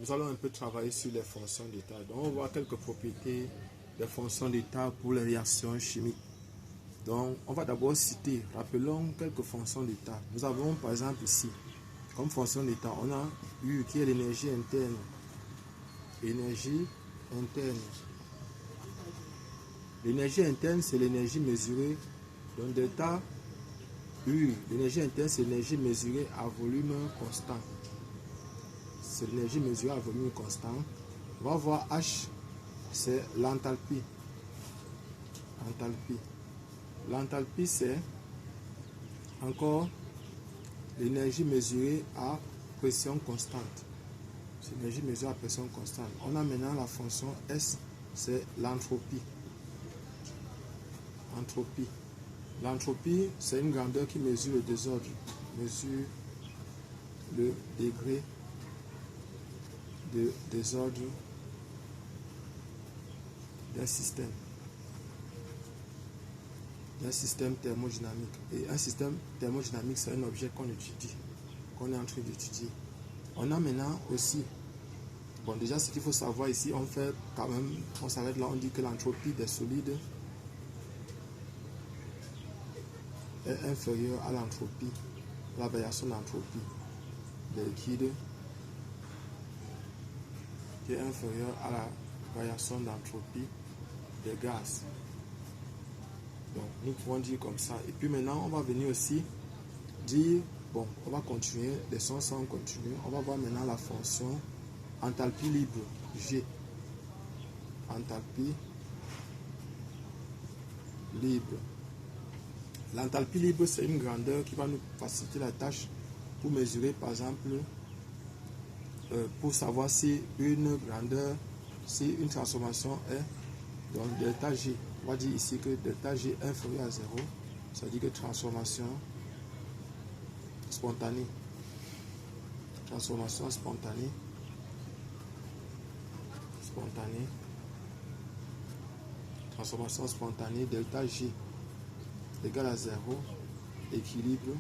nous allons un peu travailler sur les fonctions d'état. Donc, on va voir quelques propriétés des fonctions d'état pour les réactions chimiques. Donc, on va d'abord citer, rappelons quelques fonctions d'état. Nous avons par exemple ici, comme fonction d'état, on a U qui est l'énergie interne. Énergie interne. L'énergie interne, c'est l'énergie mesurée. Donc, delta U, l'énergie interne, c'est l'énergie mesurée à volume constant. C'est l'énergie mesurée à volume constant. On va voir H, c'est l'enthalpie. Enthalpie. L'enthalpie, c'est encore l'énergie mesurée à pression constante. C'est l'énergie mesurée à pression constante. On a maintenant la fonction S, c'est l'entropie. Entropie. L'entropie, c'est une grandeur qui mesure le désordre, mesure le degré de désordre d'un système thermodynamique. Et un système thermodynamique, c'est un objet qu'on étudie, qu'on est en train d'étudier. On a maintenant aussi, bon déjà ce qu'il faut savoir ici, on fait quand même, on s'arrête là, on dit que l'entropie des solides est inférieure à l'entropie, la variation d'entropie des liquides qui est inférieure à la variation d'entropie des gaz. Donc nous pouvons dire comme ça. Et puis maintenant on va venir aussi dire, bon on va continuer, laissons ça, on continue. On va voir maintenant la fonction enthalpie libre, G. Enthalpie libre. L'enthalpie libre, c'est une grandeur qui va nous faciliter la tâche pour mesurer, par exemple, pour savoir si une grandeur, si une transformation est, donc delta G. On va dire ici que delta G est inférieur à 0, ça veut dire que transformation spontanée. Transformation spontanée. Transformation spontanée, delta G égale à 0, équilibre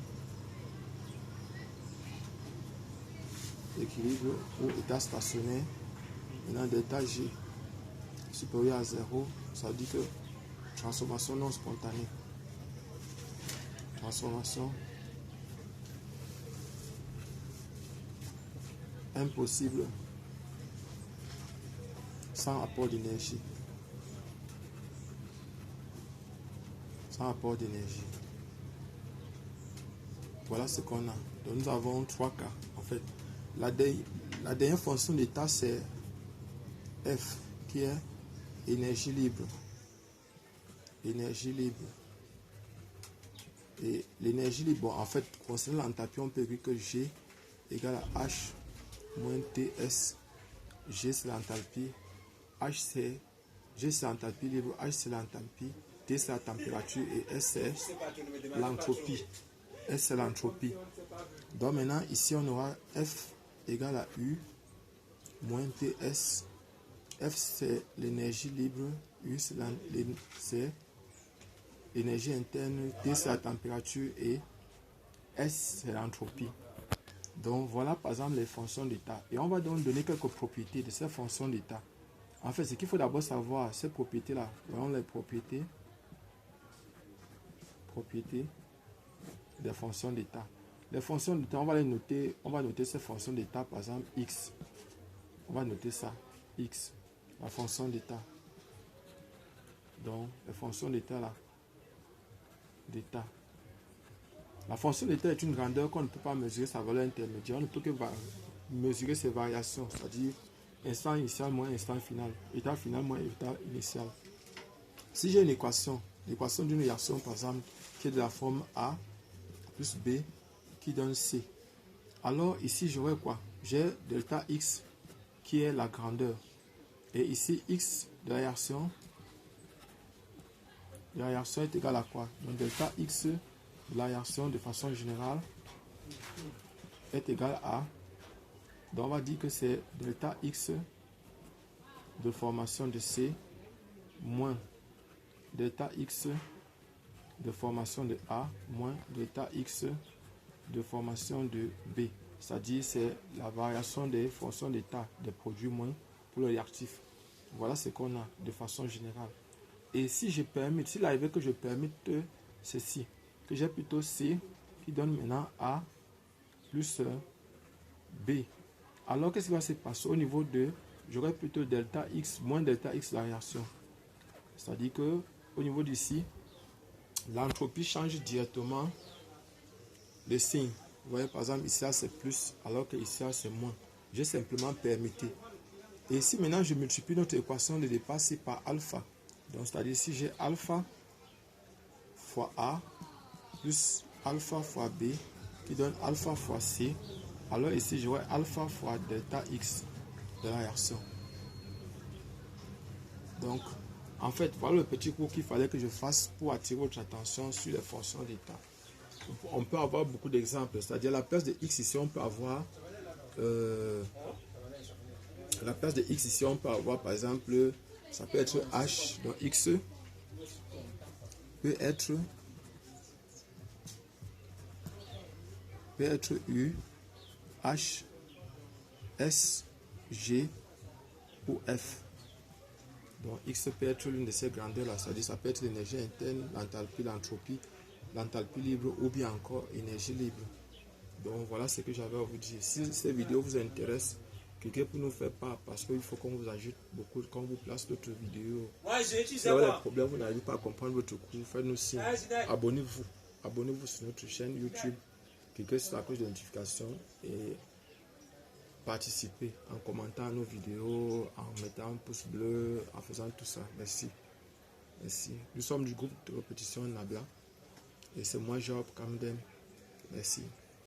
ou état stationnaire. Maintenant, delta G supérieur à 0, ça veut dire que transformation non spontanée. Transformation impossible sans apport d'énergie. Sans apport d'énergie. Voilà ce qu'on a. Donc nous avons trois cas. En fait, la dernière fonction d'état, c'est F, qui est énergie libre. Énergie libre. Et l'énergie libre, bon, en fait, concernant l'enthalpie, on peut écrire que G égale à H moins TS. G, c'est l'enthalpie. G, c'est l'enthalpie libre. H, c'est l'enthalpie. T, c'est la température. Et S, c'est l'entropie. S, c'est l'entropie. Donc maintenant, ici, on aura F égale à U moins TS. F, c'est l'énergie libre. U, c'est l'énergie interne. T, c'est la température. Et S, c'est l'entropie. Donc voilà, par exemple, les fonctions d'état. Et on va donc donner quelques propriétés de ces fonctions d'état. En fait, ce qu'il faut d'abord savoir, ces propriétés-là, voyons les propriétés des fonctions d'état. Les fonctions d'état, on va les noter, on va noter ces fonctions d'état, par exemple, X. On va noter ça, X, la fonction d'état. Donc, les fonctions d'état là, d'état. La fonction d'état est une grandeur qu'on ne peut pas mesurer sa valeur intermédiaire. On ne peut que mesurer ses variations, c'est-à-dire instant initial moins instant final, état final moins état initial. Si j'ai une équation, l'équation d'une réaction par exemple, qui est de la forme A plus B qui donne C, alors ici j'aurai quoi? J'ai delta X qui est la grandeur. Et ici X de la réaction est égal à quoi? Donc delta X de la réaction de façon générale est égal à, donc on va dire que c'est delta X de formation de C moins delta X de formation de A moins delta X de formation de B. c'est-à-dire c'est la variation des fonctions d'état des produits moins pour le réactif. Voilà ce qu'on a de façon générale. Et si je permets, s'il arrive que je permette ceci, que j'ai plutôt C qui donne maintenant A plus B. Alors qu'est-ce qui va se passer au niveau de, j'aurai plutôt delta X moins delta X la réaction. C'est-à-dire que au niveau d'ici, l'entropie change directement le signe. Vous voyez par exemple ici c'est plus alors que ici c'est moins. J'ai simplement permitté. Et si maintenant je multiplie notre équation de départ par alpha, donc c'est-à-dire si j'ai alpha fois A plus alpha fois B qui donne alpha fois C, alors ici j'aurai alpha fois delta X de la réaction. Donc en fait voilà le petit cours qu'il fallait que je fasse pour attirer votre attention sur les fonctions d'état. On peut avoir beaucoup d'exemples, c'est-à-dire la place de X ici on peut avoir la place de X ici on peut avoir par exemple ça peut être H, donc X peut être U, H, S, G ou F. Donc X peut être l'une de ces grandeurs-là, c'est-à-dire ça peut être l'énergie interne, l'enthalpie, l'entropie, l'enthalpie libre ou bien encore énergie libre. Donc voilà ce que j'avais à vous dire. Si cette vidéo vous intéresse, cliquez pour nous faire part parce qu'il faut qu'on vous ajoute beaucoup, qu'on vous place d'autres vidéos. Si vous avez des problèmes, vous n'arrivez pas à comprendre votre cours, faites-nous signe. Abonnez-vous. Abonnez-vous sur notre chaîne YouTube. Cliquez sur la cloche de notification et participez en commentant nos vidéos, en mettant un pouce bleu, en faisant tout ça. Merci. Merci. Nous sommes du groupe de répétition Nabla et c'est moi Job Kamden. Merci.